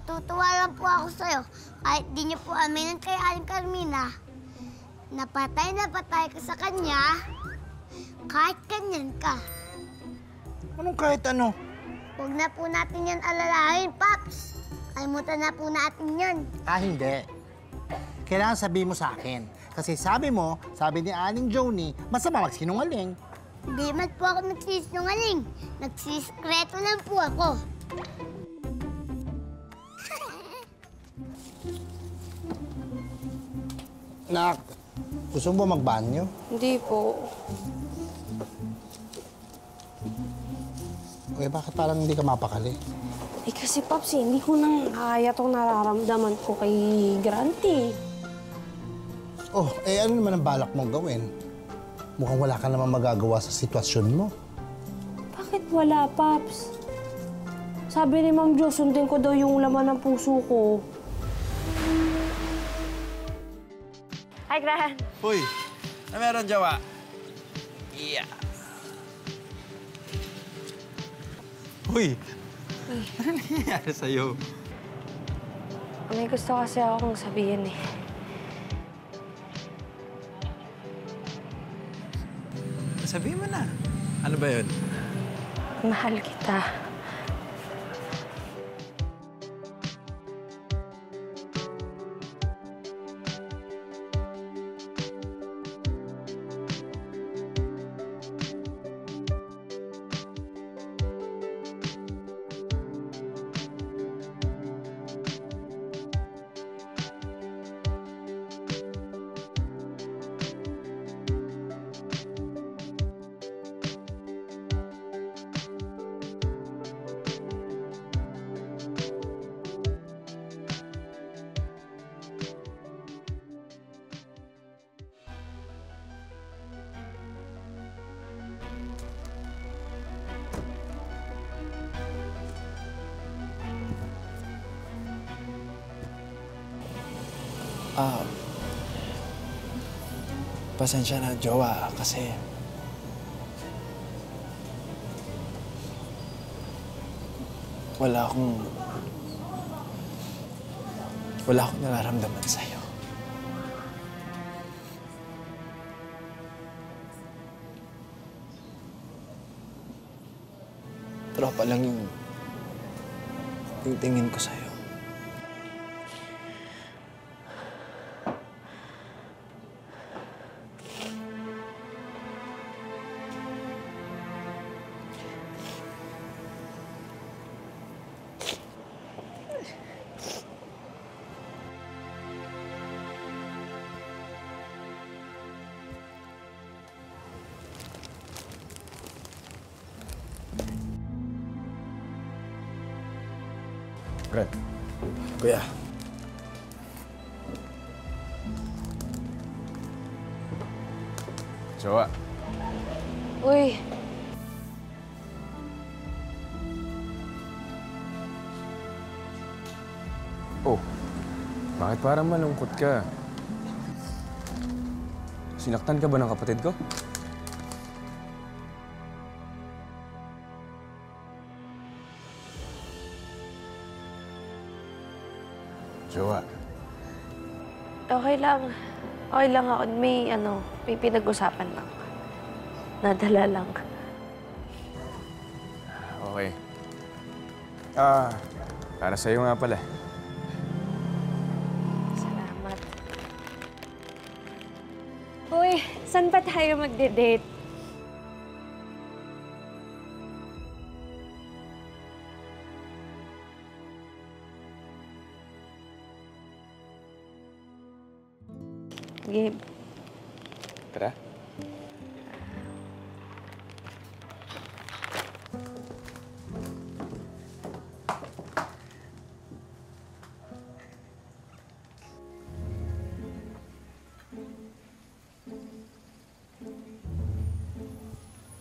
Natutuwa lang po ako sa'yo. Kahit di niyo po aminin kay Aling Carmina, napatay ka sa kanya, kahit ganyan ka. Anong kahit ano? Huwag na po natin yan alalahin, Paps. Kalimutan na po natin yan. Hindi. Kailangan sabihin mo sa akin. Kasi sabi ni Aling Joni, masama magsinungaling. Hindi man po ako nagsisinungaling. Nagsisikreto lang po ako. Nak, gusto mo ba magbanyo? Hindi po. Okay, bakit parang hindi ka mapakali? Eh kasi, Paps, hindi ko nang kaya itong nararamdaman ko kay Granty. Oh, ano naman ang balak mong gawin? Mukhang wala ka naman magagawa sa sitwasyon mo. Bakit wala, Paps? Sabi ni Ma'am Jo, sundin ko daw yung laman ng puso ko. Hi, Gran. Uy, na meron, Jawa? Yeah. Uy, ano nangyayari sa'yo? May gusto kasi akong sabihin eh. Sabihin mo na. Ano ba yun? Mahal kita. Pasensya na, Jowa, kasi wala akong nararamdaman sa'yo. Tropa lang yung tingin ko sa'yo. Brad. Kuya. Jowa. Uy. Oh, bakit parang malungkot ka? Sinaktan ka ba ng kapatid ko? Jowa. Okay lang. Okay lang ako. May pinag-usapan lang. Nadala lang. Okay. Para sa'yo nga pala. Salamat. Uy, saan ba tayo magde-date? Game. Tara.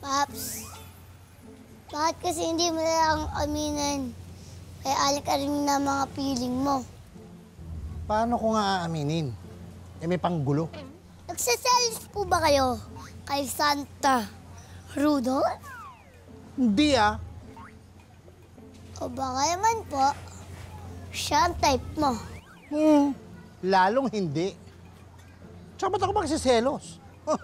Paps, bakit kasi hindi mo lang aminin kay Aling Carmina mga feeling mo? Paano ko nga aaminin? May panggulo. Nagsaselos po ba kayo kay Santa Rudolph? Hindi O baka naman po, Siya ang type mo. Lalong hindi. Tsaka ba't ako magsiselos? Huh.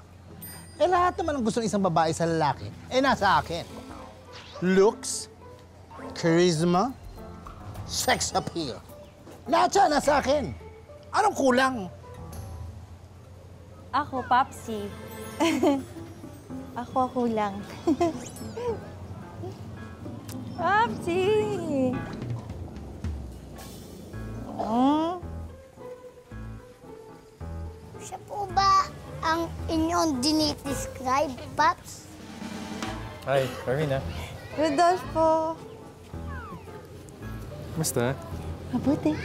Eh lahat naman ang gusto ng isang babae sa lalaki, nasa akin. Looks, charisma, sex appeal. Lahat siya nasa akin. Anong kulang? Ako, Papsi. Ako lang. Papsi! Siya po ba ang inyong dinidescribe, Paps? Hi, Carmina. Rodolfo! Basta? Mabuti.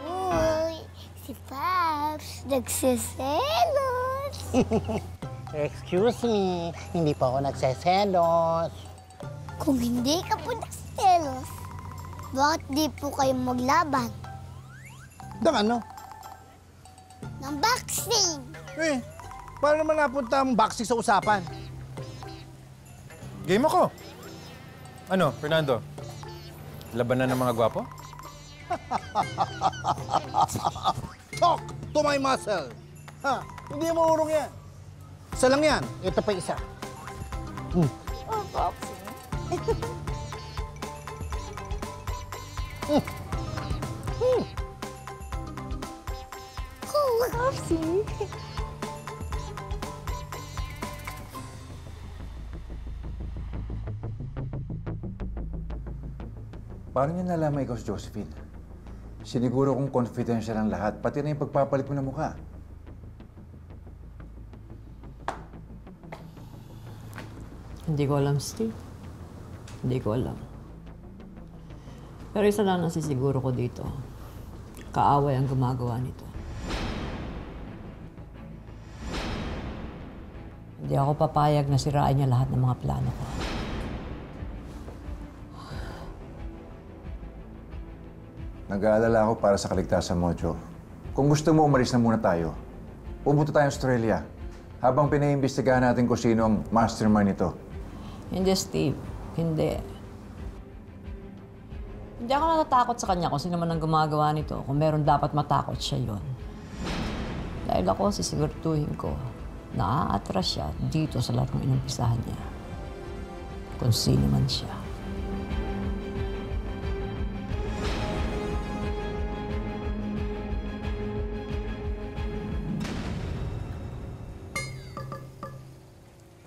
Uy, si Paps, nagsiselos. Excuse me, hindi pa ako nagseselos. Kung hindi ka po nagsiselos, bakit di po kayo maglaban Dang ano? ng boxing? Eh, paano naman napunta ang boxing sa usapan? Game ako. Ano, Fernando? Labanan ng mga gwapo? Talk to my muscle. Ha, hindi mo urong yan. Isa lang yan. Ito pa isa. Oh, Papsi. Papsi. Paano niya nalaman ikaw si Josephine? Siniguro kong confidential ang lahat, pati na yung pagpapalit mo ng mukha. Hindi ko alam, Steve. Hindi ko alam. Pero isa lang nasisiguro ko dito. Kaaway ang gumagawa nito. Hindi ako papayag na sirain niya lahat ng mga plano ko. Nag-aalala ako para sa kaligtasan mo, Joe. Kung gusto mo, umalis na muna tayo. Pumunta tayo sa Australia. Habang pinaimbestigahan natin kung sino ang mastermind nito. Hindi, Steve. Hindi. Hindi ako natatakot sa kanya kung sino man ang gumagawa nito. Kung meron dapat matakot siya yon. Dahil ako, sisigurtuhin ko na aatras siya dito sa lahat ng inumpisahan niya. Kung sino man siya.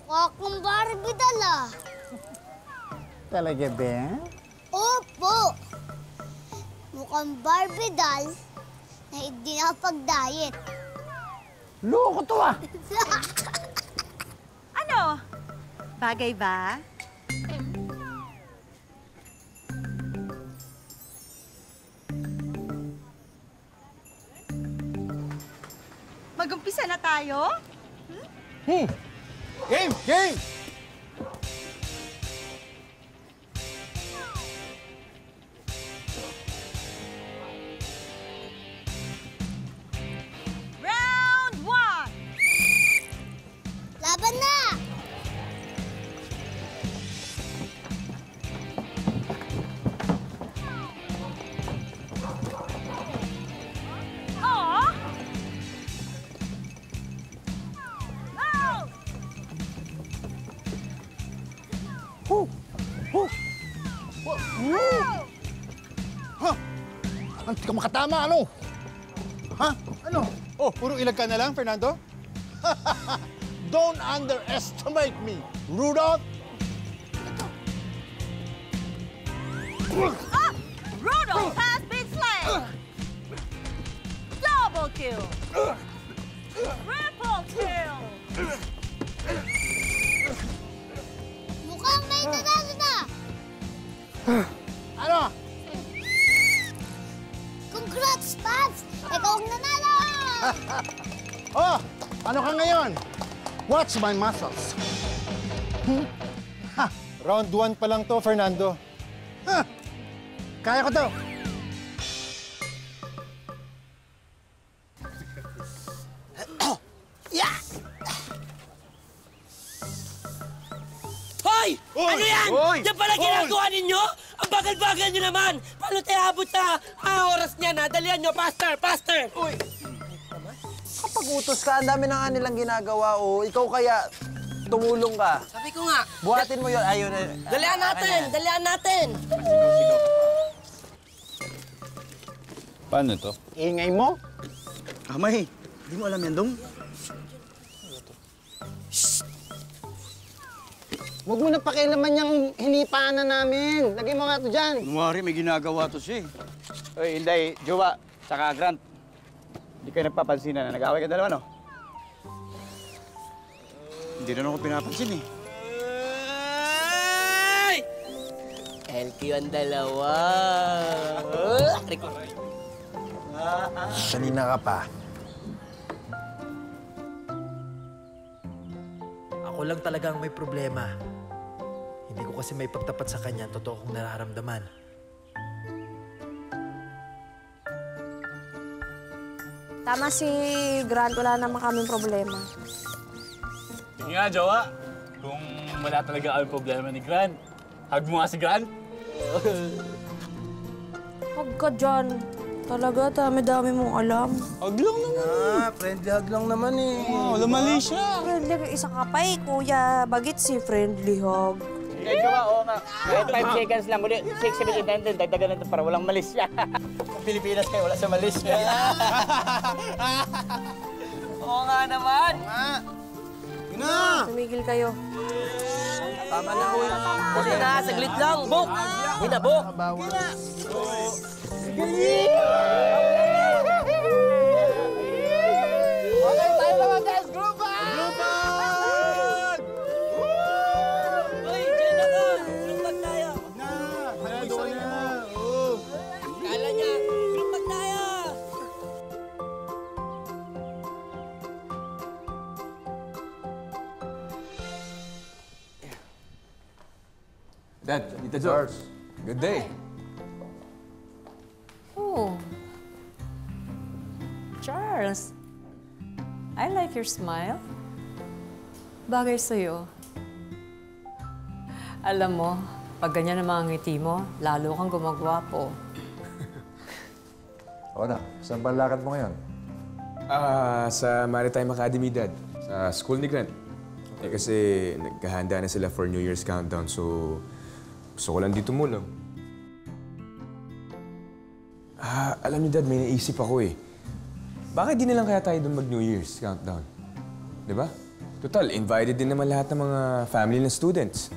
Mukhang Barbie dala. Talaga ba? Opo. Mukhang Barbie doll na hindi nakapag-diet. Loko to ah! Ano? Bagay ba? Mag-umpisa na tayo? Game! Game! Round 1! Laban na! Oh! Hindi ka makatama, ano? Ha? Ano? Oh, puro ilag ka na lang, Fernando? Don't underestimate me, Rudolph! Rudolph has been slain! Double kill! Triple kill! Mukhang may nanalo na! Ano? Congrats, Paps! Ikaw ang nanalo! Oh, ano ka ngayon? Watch my muscles. Round 1 pa lang to, Fernando. Kaya ko to. Yeah! Hoy! Ano yan? Yan pala ginagawa ninyo? Ang bagal-bagal nyo naman! Paano tayo abot sa oras niyan, ha? Dalihan nyo, faster, faster! Uy! Kapag utos ka, ang dami na nga nilang ginagawa, oh. Ikaw kaya tumulong ka. Sabi ko nga. Buhatin mo yun. Ayun. Dalihan natin! Dalihan natin! Paano to? Ingay mo? Kamay, di mo alam yan, Dong? Huwag mo na pakialaman yung hinipaanan namin. Lagay mo nga to dyan. Kunwari, may ginagawa to siya eh. Oy, Inday, Jowa, saka Grant. Hindi kayo nagpapansin na nag-away ka dalawa, no? Hindi na ako pinapansin eh. Ay! LQ ang dalawa. Kanina ka pa. Ako lang talaga ang may problema. Hindi ko kasi may pagtapat sa kanya ang totoo kong nararamdaman. Tama si Grant, wala naman kaming problema. Sige nga, Jowa. Kung wala talaga kami problema ni Grant, hug mo nga si Grant. Huwag ka dyan. Talaga, dami-dami mong alam. Hug lang naman. Friendly hug lang naman eh. Wala mali siya. Friendly, isa ka pa eh, Kuya. Bagit si friendly hug. Eh, Jowa, oo nga. Kahit 5 seconds lang ulit. 6, 7, 8, 9, 10. Dagdagan natin para walang malis siya. Pilipinas kayo, wala sa malis. Oo nga naman! Tumigil kayo. Tama na, Uy. Kasi na, saglit lang. Bok! Hinabok! Okay, tayo naman guys. Group hug! Uy, dyan na ka! Group tayo! Kala niya, group tayo! Dad, Tita George. Good day. Oh. Charles, I like your smile. Bagay sa'yo. Alam mo, pag ganyan ang mga ngiti mo, lalo kang gumagwapo. Oo na, saan ba lakad mo ngayon? Sa Maritime Academy, Dad. Sa school ni Grant. Eh kasi naghahanda na sila for New Year's countdown, so gusto ko lang dito muna. Alam niyo, Dad, may naisip ako eh. Bakit di na lang kaya tayo doon mag-New Year's countdown? Di ba? Total, invited din naman lahat ng mga family ng students.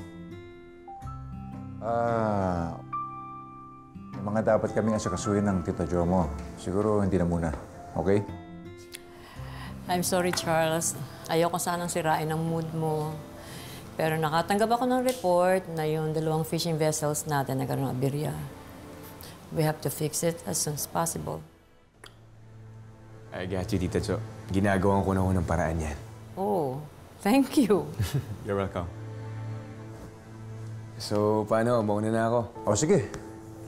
Yung mga dapat kaming asakasuhin ng Tita Jo mo. Siguro hindi na muna. Okay? I'm sorry, Charles. Ayoko sanang sirain ang mood mo. Pero nakatanggap ako ng report na yung 2 fishing vessels natin nagkaroon ng aberya. We have to fix it as soon as possible. I got you, Tita Jo. Ginagawan ko na ako ng paraan yan. Oh, thank you. You're welcome. So, paano? Mauna na ako. O, sige.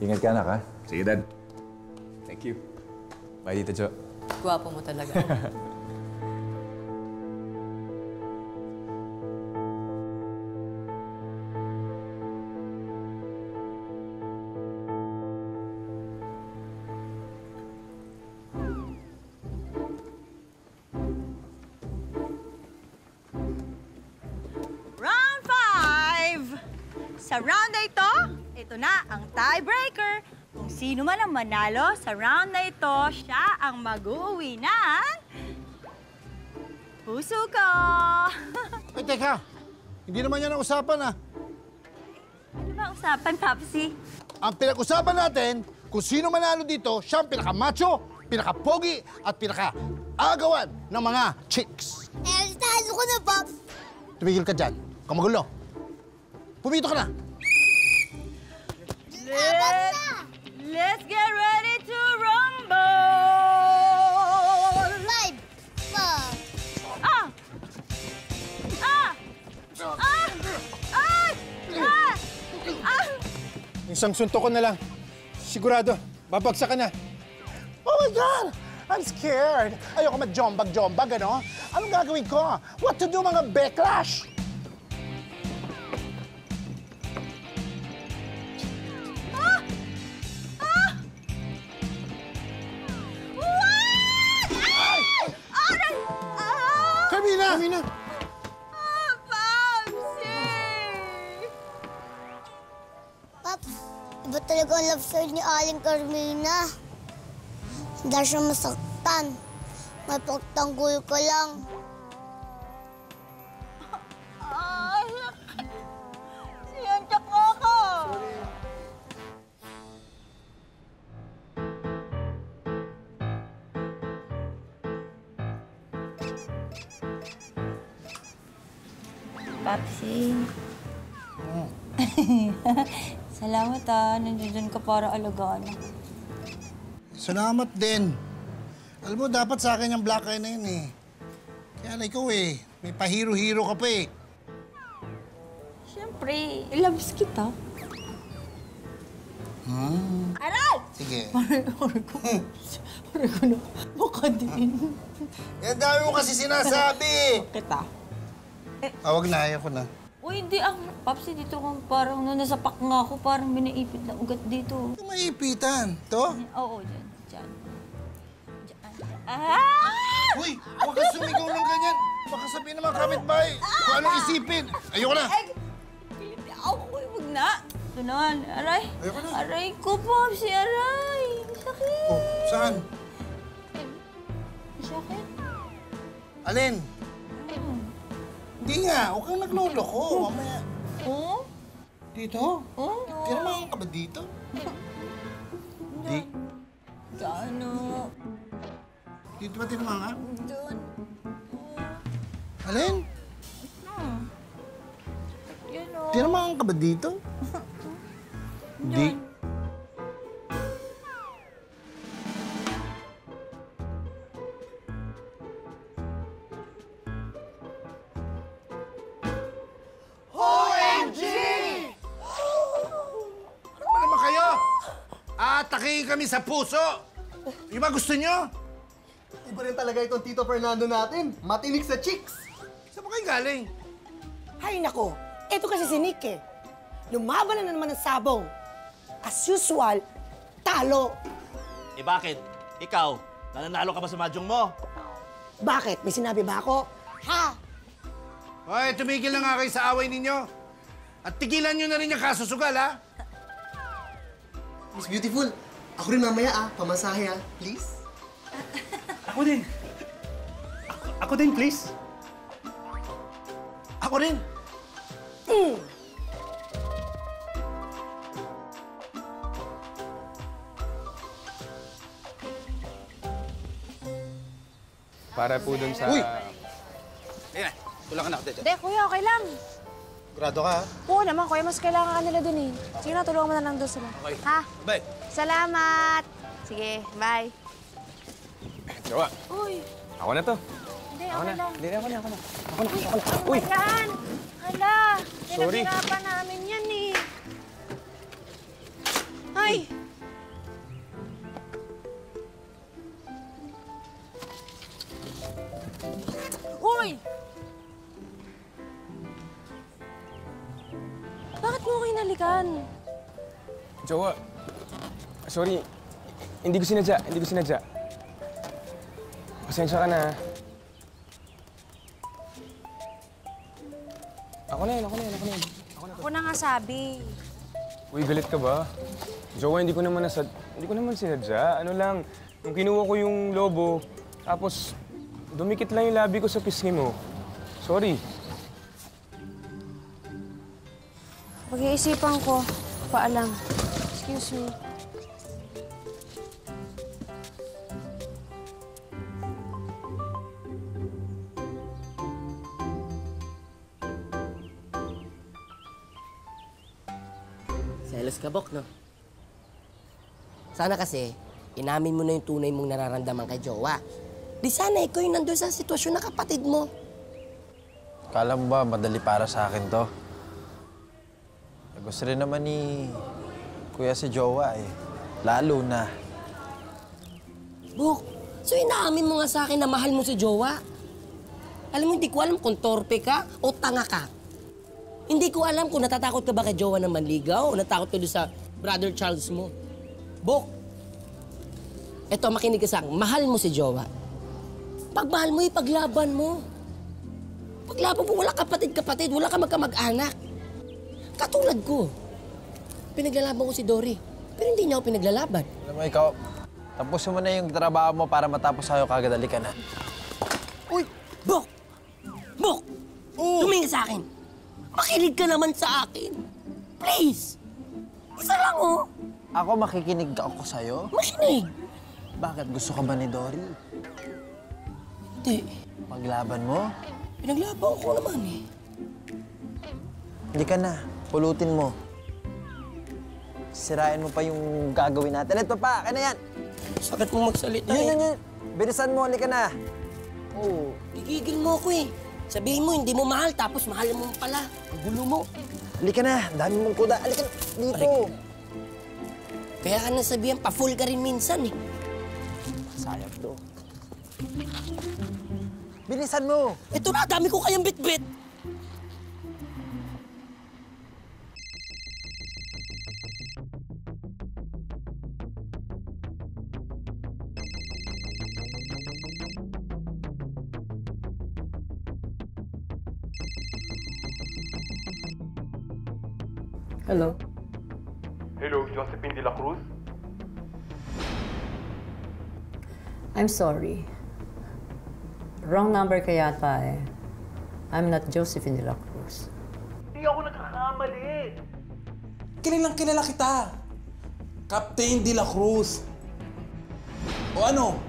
Ingat ka, anak, ha? Sige, Dad. Thank you. Bye, Tita Jo. Gwapo mo talaga. Round 5! Sa round na ito na ang tiebreaker. Kung sino man ang manalo sa round na ito, siya ang mag-uwi ng puso ko. Ay, teka. Hindi naman yan ang usapan, ah. Ano ba ang usapan, Papsi? Ang pinag-usapan natin, kung sino manalo dito, siya ang pinaka-macho, pinaka-pogi, at pinaka-agawan ng mga chicks. Eh, talo ko na, Pops. Tumigil ka dyan. Kamagulo. Pumito ka na. Let's get ready to rumble! 5, 4. Ah! Ah! Ah! Ah! Ah! Ah! Isang suntok ko na lang. Sigurado, babagsak ka na. Oh my God! I'm scared. Ayoko mag-jombag-jombag, ano? Anong gagawin ko? What to do, mga backlash? Iba talaga ang love story ni Aling Carmina. Hindi siya masaktan. May pagtanggol ka lang. Ay, siyanta ko ako. Papsi. Salamat nandiyan ka para alagaan ako. Salamat din. Alam mo, dapat sa akin yung black eye na yun eh. Kaya na ikaw eh, may pahiro-hiro ka pa eh. Siyempre, loves kita. Aray! Sige. Aray ko na. Baka din. Yan dami mo kasi sinasabi. Kita. Wag na, ayoko na. Uy, hindi ako. Papsi, dito kung parang nasapak nga ako, parang binaipit na ugat dito. Ito maipitan. To? Oo, dyan. Dyan. Uy, huwag ka sumigaw ng ganyan. Baka sabihin naman kapitbahay kung anong isipin. Ayoko na. Uy, wag na. Ito naman. Aray. Ayoko na. Aray ko, Papsi. Aray. Sakit. Oh, saan? Sakit. Alin? Hindi nga, huwag kang nagloloko. Mamaya. Oo? Dito? Oo. Tinamaan ka ba dito? Hindi. Ano? Dito ba tinamaan? Doon. Alin? Yan o. Tinamaan ka ba dito? Hindi. OMG! Ano ba naman kayo? Atakihin kami sa puso! Yung ba gusto nyo? Iba rin talaga itong Tito Fernando natin. Matinig sa chicks. Saan ba kayo galing? Hay nako, eto kasi si Nick eh. Lumaban na naman ng sabong. As usual, talo. Eh bakit? Ikaw, nananalo ka ba sa mahjong mo? Bakit? May sinabi ba ako? Ha? Hoy, tumigil na nga kayo sa away ninyo. At tigilan nyo na rin yung kasusugal, ha? Miss Beautiful, ako rin mamaya pamasahe please. Ako din. Ako din, please. Ako rin. Para po dun sa... Uy! Ayan, tulungan ako dito. Hindi, kuya, okay lang. Grado ka, ha? Oo naman, kuya, mas kailangan ka nila dun eh. Sige na, tulungan mo na lang doon sila. Okay. Ha? Bye. Salamat! Sige, bye. Jowa, Uy, ako na to. hindi, Ako okay na. lang. Hindi, ako na. Uy! Ayan! Hala! Sorry. Pinaghirapan namin yan eh. Ay! Uy! Bakit mo ko inalikan? Jowa, sorry. Hindi ko sinadya. Pasensya ka na. Ako na yun. Ako na nga sabi. Uy, galit ka ba? Jowa, hindi ko naman sinadya. Ano lang, nung kinuha ko yung lobo, tapos dumikit lang yung labi ko sa pisngi mo. Sorry. Pag-iisipan ko, paalam. Excuse me. Selos ka, Bok, no? Sana kasi, inamin mo na yung tunay mong nararamdaman kay Jowa. Di sana ikaw yung nandun sa sitwasyon na kapatid mo. Kala mo ba madali para sa akin to? Gusto rin naman ni Kuya si Jowa eh. Lalo na. Bok, so inaamin mo nga sa akin na mahal mo si Jowa. Alam mo, hindi ko alam kung torpe ka o tanga ka. Hindi ko alam kung natatakot ka ba kay Jowa na manligaw o natakot ka doon sa brother Charles mo. Bok, eto, makinig ka sa akin. Mahal mo si Jowa. Pag mahal mo, ipaglaban mo. Paglaban mo, wala kapatid-kapatid, wala ka magkamag-anak. Katulad ko. Pinaglalaban ko si Dory. Pero hindi niya ako pinaglalaban. Alam mo, ikaw, tapusin mo na yung trabaho mo para matapos sa'yo kagad. Halika na. Uy! Bok! Bok! Tumingin sa akin. Makinig ka naman sa akin. Please! Isa lang, oh. Ako makikinig ako sa'yo? Makinig! Bakit? Gusto ka ba ni Dory? Hindi. Paglaban mo? Pinaglaban ko naman, eh. Hindi ka na. Pulutin mo. Sirain mo pa yung gagawin natin. Ito pa, kaya na yan. Sakit mo magsalita, Yun. Bilisan mo, halika na. Oo. Gigigil mo ako, eh. Sabihin mo, hindi mo mahal, tapos mahal mo pala. Ang gulo mo. Halika na, dami mong kuda. Halika na, dito. Kaya ka nasabihan, pa-full ka rin minsan, eh. Sayang to. Bilisan mo. Ito na, dami ko kayang bit-bit. Hello? Hello, Josephine de la Cruz? I'm sorry. Wrong number ka yata eh. I'm not Josephine de la Cruz. Hindi ako nagkakamali. Kilalang kilala kita. Captain de la Cruz. O ano?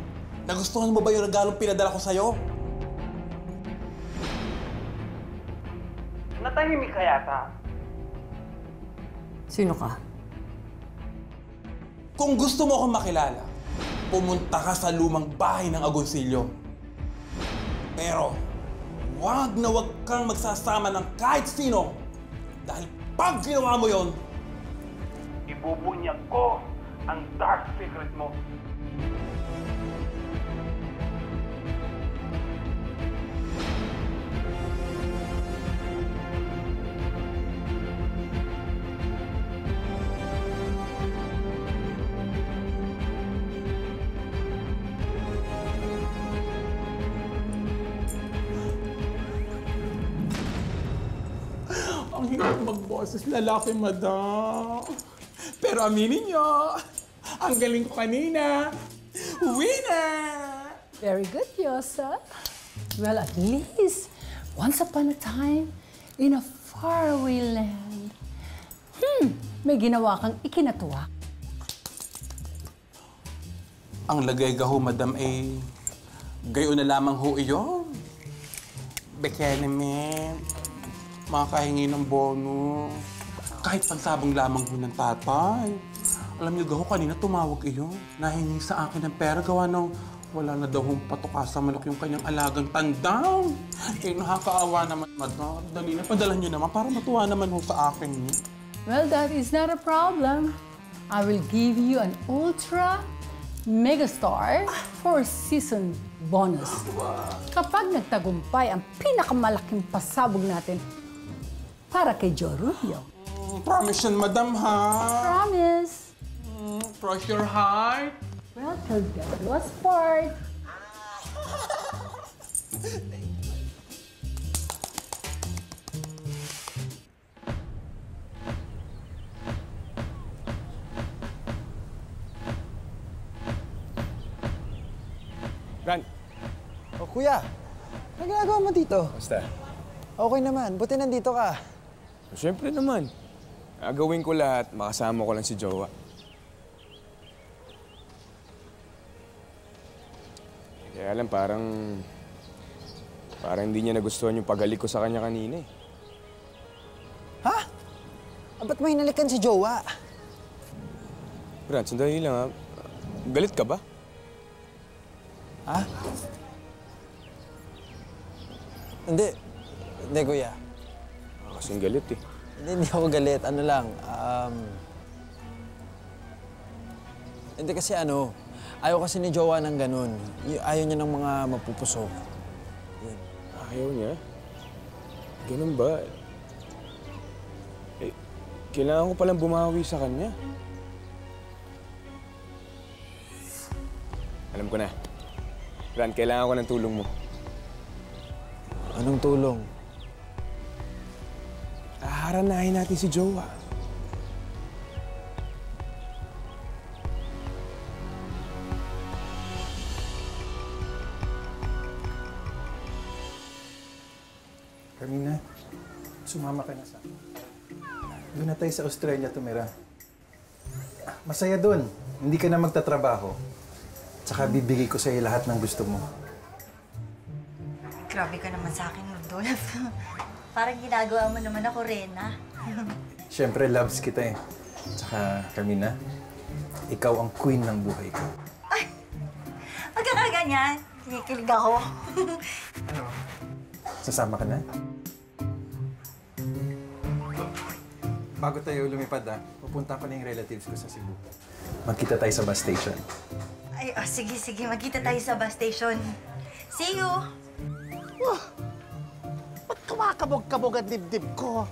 Nagustuhan mo ba yung regalong pinadala ko sa'yo? Natahimik ka yata. Sino ka? Kung gusto mo akong makilala, pumunta ka sa lumang bahay ng Agoncillo. Pero, wag na wag kang magsasama ng kahit sino. Dahil pag ginawa mo yon, ibubunyag ko ang dark secret mo. Ang hirap magboses lalaki, madam. Pero aminin nyo, ang galing ko kanina. Winner! Very good, Yosa. Well, at least, once upon a time, in a faraway land, may ginawa kang ikinatuwa. Ang lagay ka ho, madam, gayon na lamang ho iyon. Bekenement, makahingi ng bono. Kahit pagsabong lamang ho ng tatay. Alam niyo, gaho, kanina tumawag iyon. Nahingi sa akin ng pera, gawa ng wala na daw hong patuka sa manok yung kanyang alagang tandang. Nakakaawa naman, madam. Dali na, padala niyo naman para matuwa naman ho sa akin. Well, that is not a problem. I will give you an ultra megastar four-season bonus. Kapag nagtagumpay ang pinakamalaking pasabog natin para kay Joe Rubio. Promise yan, madam, ha? Promise. Cross your heart. Well, till death do us part. Ran. Oh, kuya. Ano ginagawa mo dito? Basta. Okay naman. Buti nandito ka. Siyempre naman. Gagawin ko lahat, makasama ko lang si Jowa. Kaya alam, parang hindi niya nagustuhan yung paghalik ko sa kanya kanina eh. Ha? Ba't mo hinalikan si Jowa? Brad, sandali lang ha. Galit ka ba? Ha? Hindi. Hindi, kuya. Kasing galit eh. Hindi ako galit. Ano lang, hindi kasi ayaw kasi ni Jowa ng ganun. Ayaw niya ng mga mapupusok. Yun. Ayaw niya? Ganun ba? Kailangan ko palang bumawi sa kanya. Alam ko na. Ran, kailangan ko ng tulong mo. Anong tulong? Haharanahin natin si Jowa. sumama ka na sa akin. Doon na tayo sa Australia tumira. Masaya doon. Hindi ka na magtatrabaho. Tsaka bibigay ko sa'yo lahat ng gusto mo. Grabe ka naman sa akin, Rudolph. Parang ginagawa mo naman ako, Rena. Siyempre, loves kita eh. Tsaka, Carmina, ikaw ang queen ng buhay ko. Huwag ka ganyan. Kikilig ako. Sasama ka na? Bago tayo lumipad, pupunta ko na yung relatives ko sa Cebu. Magkita tayo sa bus station. Ay, sige. Magkita tayo sa bus station. See you! Ba't kumakabog-kabog ang dibdib ko?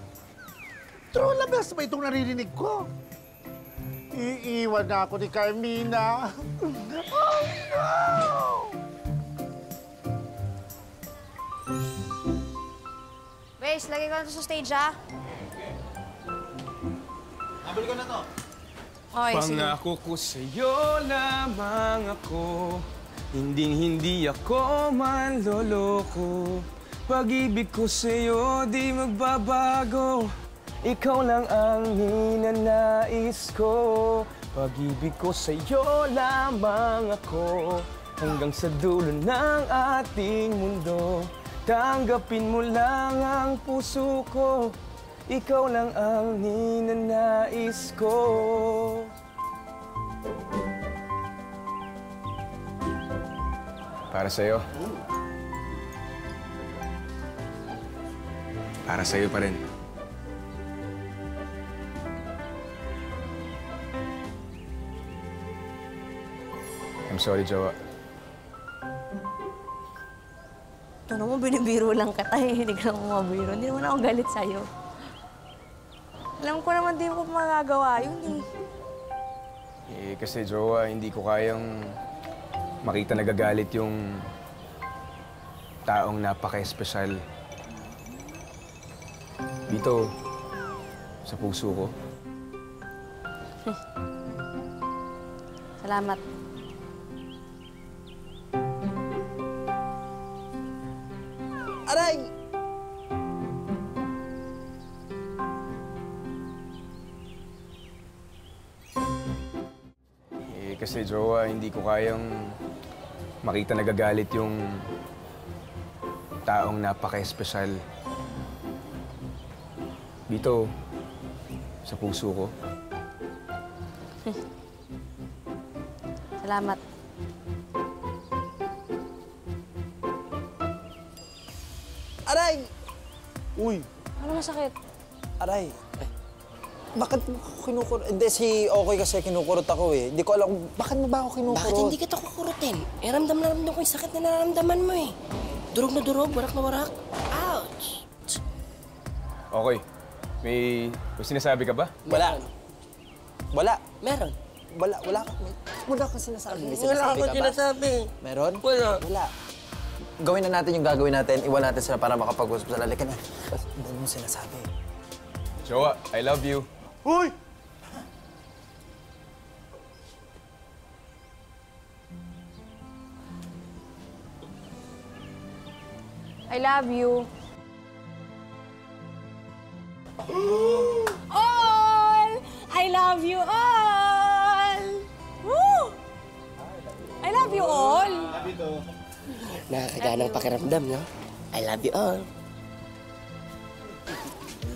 True labas ba itong naririnig ko? Iiwan na ako ni Carmina. Oh, no! Grace, lagay ko na ito sa stage, ha? Nabili ko na to. Okay, sige. Pangako ko sa'yo lamang ako, hindi ako manloloko. Pag-ibig ko sa'yo di magbabago, ikaw lang ang ninanais ko. Pag-ibig ko sa'yo lamang ako, hanggang sa dulo ng ating mundo. Tanggapin mo lang ang puso ko, ikaw lang ang ninanais ko. Para sa'yo. Para sa'yo pa rin. I'm sorry, Jowa. Ito naman, binibiro lang kita eh. Hindi ka naman mabiro. Hindi naman ako galit sa'yo. Alam ko naman di mo magagawa yun eh. Kasi, Jowa, hindi ko kayang makita nagagalit yung taong napaka-espesyal dito sa puso ko. Salamat. Aray! Kasi, Jowa, hindi ko kayang makita nagagalit yung taong napaka-espesyal dito sa puso ko. Salamat. Aray! Uy! Ano masakit? Aray! Bakit mo ako kinukurot? Hindi, si Okoy kasi kinukurot ako eh. Hindi ko alam kung bakit mo ba ako kinukurot? Bakit hindi kita kukurutin? Ramdam na ramdam ko yung sakit na nararamdaman mo eh. Durog na durog, warak na warak. Ouch! Okay. May sinasabi ka ba? Wala. Wala. Meron. Wala ka sinasabi. Wala akong sinasabi. Meron? Wala. Wala. Gawin na natin yung gagawin natin. Iwan natin sila para makapag-usap sa lalaki na. Hindi mo sinasabi. Jowa, I love you. Uy! I love you. All! I love you all! Woo! I love you all! Love you too. Nakakaganang pakiramdam, no? I love you all.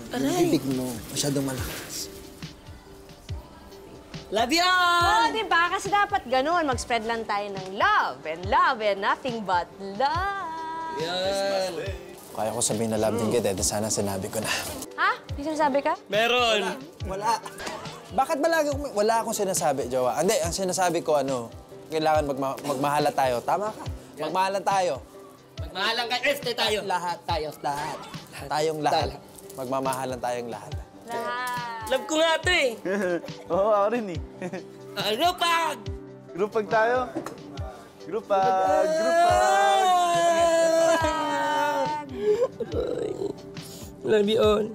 Yung bibig mo, masyadong malakas. Love you all! Oh, diba? Kasi dapat ganun. Mag-spread lang tayo ng love and nothing but love. Yan. Kaya ko sabihin na love din kita, sana sinabi ko na. Ha? May sinasabi ka? Meron! Wala. Bakit ba lagi wala akong sinasabi, Jowa? Hindi, ang sinasabi ko, kailangan magmahala tayo. Tama ka. Magmahalan tayo. Magmahalan ka. Este tayo. Lahat. Tayong lahat. Magmamahalan tayong lahat. Lahat. Love ko nga ito eh. Oo, ako rin eh. Grupag! Grupag tayo. Grupag! Love you all.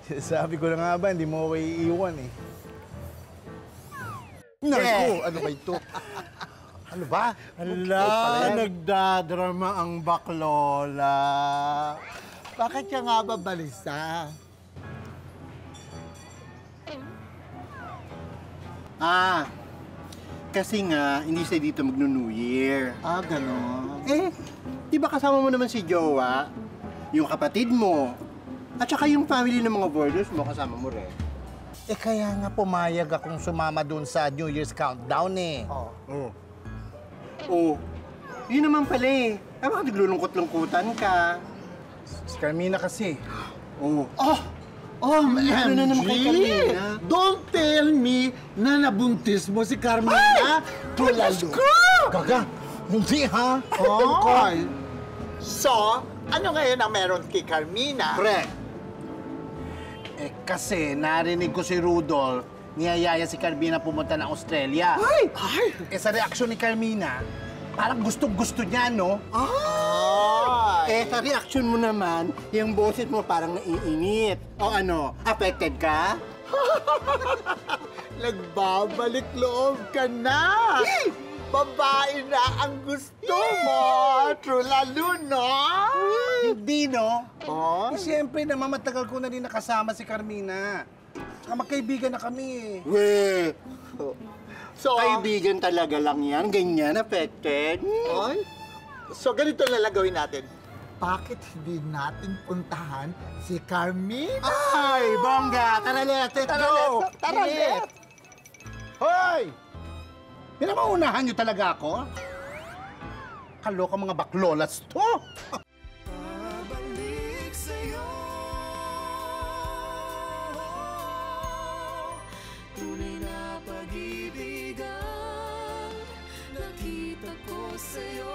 Sabi ko na nga ba, hindi mo ako iiwan eh. Naku, ano ba ito? Ano ba? Hala, nagdadrama ang baklola. Bakit ka nga ba balisa? Kasi nga, hindi siya dito magno-New Year. Ganon. Di ba kasama mo naman si Jowa, yung kapatid mo, at saka yung family ng mga boarders mo, kasama mo rin. Kaya nga pumayag akong sumama dun sa New Year's countdown eh. Yun naman pala eh. Bakit naglulungkot-lungkutan ka? Si Carmina kasi. Ano na naman kay Carmina? Don't tell me na nabuntis mo si Carmina. Diyos ko! Gaga, hindi ha? Okay. So, ano ngayon ang meron kay Carmina? Correct. Kasi narinig ko si Rudolph, niyayaya si Carmina pumunta ng Australia. Sa reaksyon ni Carmina, parang gustong-gusto niya, no? Sa reaction mo naman, yung boses mo parang naiinit. O ano, affected ka? Nagbabalik loob ka na! Babae na ang gusto mo! True lalo, no? Hindi, no? Siyempre naman, matagal ko na rin nakasama si Carmina. Tsaka magkaibigan na kami eh. So, kaibigan talaga lang yan? Ganyan, affected? So, ganito na lang gawin natin. Bakit hindi natin puntahan si Carmina? Ay, bongga! Tara, let's go! Tara, let's! Hoy! Pinamaunahan niyo talaga ako? Kaloka mga baklolas to! Babalik sa'yo. Tunay na pag-ibigan, nakita ko sa'yo.